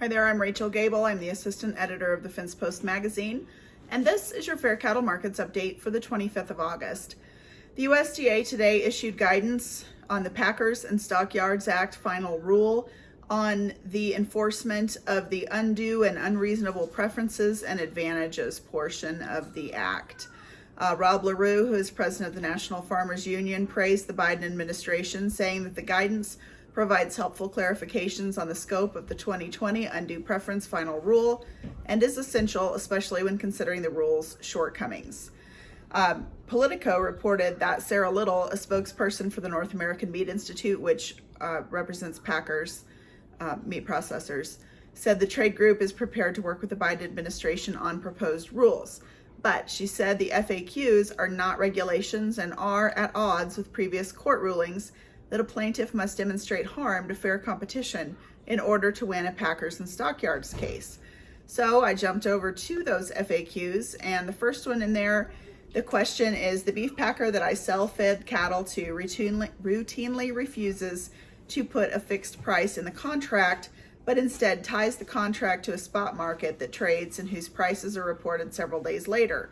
Hi there, I'm Rachel Gable. I'm the assistant editor of the Fence Post magazine, and this is your Fair Cattle Markets update for the 25th of August. The USDA today issued guidance on the Packers and Stockyards Act final rule on the enforcement of the undue and unreasonable preferences and advantages portion of the act. Rob LaRue, who is president of the National Farmers Union, praised the Biden administration, saying that the guidance provides helpful clarifications on the scope of the 2020 undue preference final rule and is essential, especially when considering the rule's shortcomings. Politico reported that Sarah Little, a spokesperson for the North American Meat Institute, which represents Packers meat processors, said the trade group is prepared to work with the Biden administration on proposed rules. But she said the FAQs are not regulations and are at odds with previous court rulings that a plaintiff must demonstrate harm to fair competition in order to win a Packers and Stockyards case. So I jumped over to those FAQs, and the first one in there, the question is, the beef packer that I sell fed cattle to routinely refuses to put a fixed price in the contract, but instead ties the contract to a spot market that trades and whose prices are reported several days later.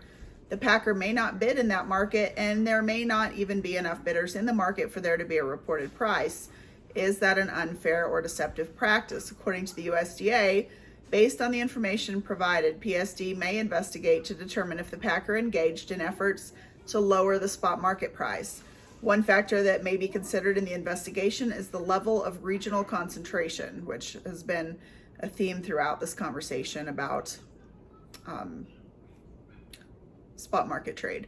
The packer may not bid in that market, and there may not even be enough bidders in the market for there to be a reported price. Is that an unfair or deceptive practice? According to the USDA, based on the information provided, PSD may investigate to determine if the packer engaged in efforts to lower the spot market price. One factor that may be considered in the investigation is the level of regional concentration, which has been a theme throughout this conversation about spot market trade.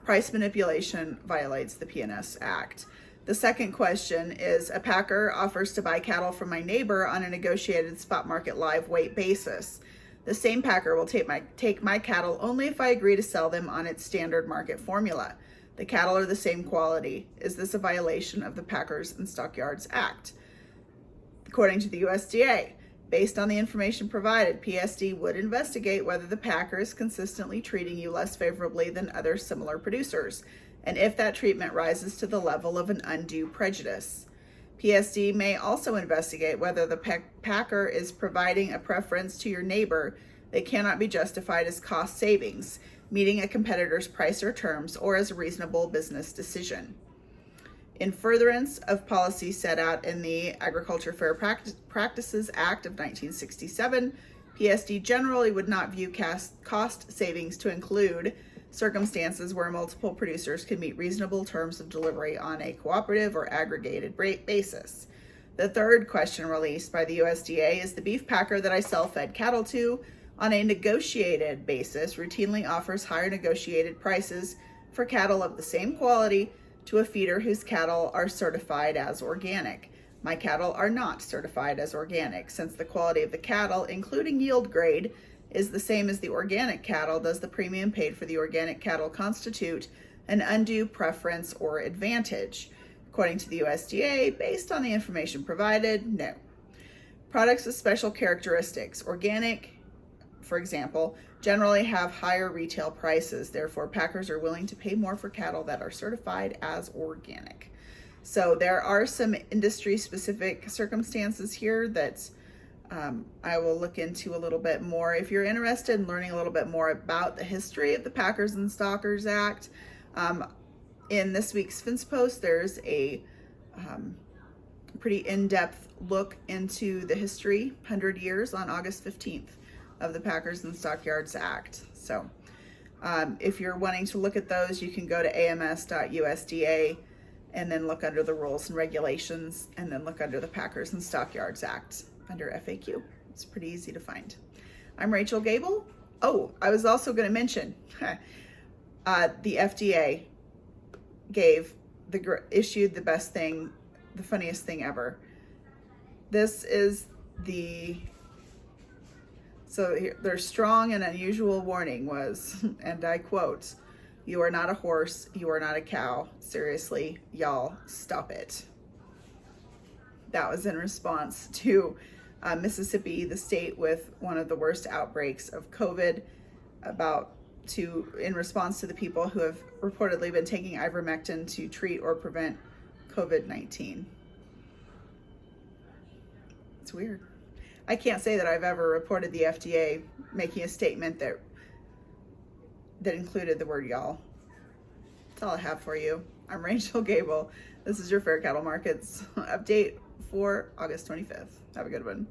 Price manipulation violates the P&SA Act. The second question is, a packer offers to buy cattle from my neighbor on a negotiated spot market live weight basis. The same packer will take my cattle only if I agree to sell them on its standard market formula. The cattle are the same quality. Is this a violation of the Packers and Stockyards Act? According to the USDA, based on the information provided, PSD would investigate whether the packer is consistently treating you less favorably than other similar producers, and if that treatment rises to the level of an undue prejudice. PSD may also investigate whether the packer is providing a preference to your neighbor that cannot be justified as cost savings, meeting a competitor's price or terms, or as a reasonable business decision. In furtherance of policy set out in the Agriculture Fair Practices Act of 1967, PSD generally would not view cost savings to include circumstances where multiple producers can meet reasonable terms of delivery on a cooperative or aggregated basis. The third question released by the USDA is, the beef packer that I sell fed cattle to on a negotiated basis routinely offers higher negotiated prices for cattle of the same quality to a feeder whose cattle are certified as organic. My cattle are not certified as organic. Since the quality of the cattle, including yield grade, is the same as the organic cattle, does the premium paid for the organic cattle constitute an undue preference or advantage? According to the USDA, based on the information provided, no. Products with special characteristics, organic, for example, generally have higher retail prices. Therefore, packers are willing to pay more for cattle that are certified as organic. So there are some industry-specific circumstances here that I will look into a little bit more. If you're interested in learning a little bit more about the history of the Packers and Stockyards Act, in this week's Fence Post, there's a pretty in-depth look into the history, 100 years on August 15th. Of the Packers and Stockyards Act. So if you're wanting to look at those, you can go to ams.usda and then look under the rules and regulations, and then look under the Packers and Stockyards Act under FAQ. It's pretty easy to find. I'm Rachel Gable. Oh, I was also going to mention the FDA issued the best thing, the funniest thing ever. This is So their strong and unusual warning was, and I quote, "You are not a horse, you are not a cow. Seriously, y'all, stop it." That was in response to Mississippi, the state with one of the worst outbreaks of COVID, in response to the people who have reportedly been taking ivermectin to treat or prevent COVID-19. It's weird. I can't say that I've ever reported the FDA making a statement that included the word y'all. That's all I have for you. I'm Rachel Gable. This is your Fair Cattle Markets update for August 25th. Have a good one.